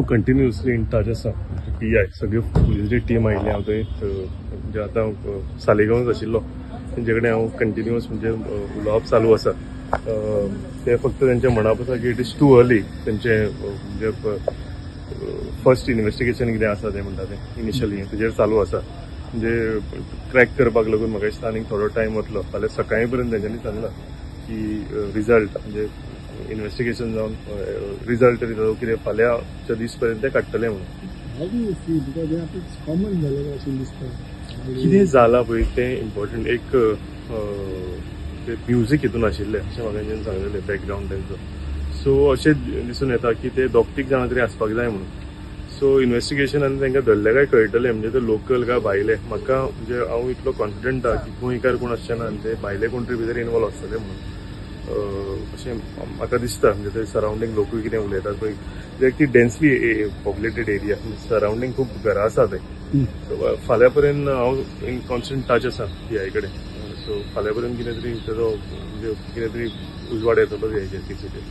continuously in touch आसा PI सगळी पुलिसाची team आयिल्ली हांव थंय म्हणजे आतां सालेगांवच आशिल्लो तेंचे कडेन हांव कंटिन्युअस म्हणजे उलोवप चालू आसा ते फक्त तेंचें म्हणप आसा की इट इज टू अर्ली तेंचे म्हणजे फर्स्ट इन्व्हेस्टिगेशन कितें आसा तें म्हणटा तें इनिशियली तेजेर चालू आसा म्हणजे क्रॅक करपाक लागून म्हाका दिसता आनीक थोडो टायम वतलो फाल्यां सकाळी पर्यंत तेंच्यांनी सांगला की रिजल्ट म्हणजे इन्व्हेस्टिगेशन जावन रिजल्ट कितें फाल्यांच्या दीस पर्यंत ते काडटले म्हणून कितें जालां पळय तें इम्पॉर्टंट एक म्युजीक हितून आशिल्लें अशें म्हाका तेंच्यांनी सांगलेलें बॅकग्रावंड तेंचो सो अशें दिसून येता की ते दोग-तीग जाणां तरी आसपाक जाय म्हणून सो इन्व्हेस्टिगेशनान तांकां धरले काय कळटलें म्हणजे ते लोकल काय भायले म्हाका म्हणजे हांव इतलो कॉन्फिडंट आहा की गोंयकार कोण आसचे ना आनी ते भायले कोण तरी भितर इनवॉल्व आसतले म्हणून अशें म्हाका दिसता म्हणजे ते सरावंडींग लोकूय कितें उलयतात पळय कित्याक ती डेन्सली पॉप्युलेटेड एरिया सरावंडींग खूब घरां आसा थंय सो फाल्यां पर्यंत हांव इन कॉन्स्टंट टच आसा PI कडेन सो फाल्यां पर्यंत कितें तरी तेजो म्हणजे कितें तरी उजवाड येतलो ह्या केसीचेर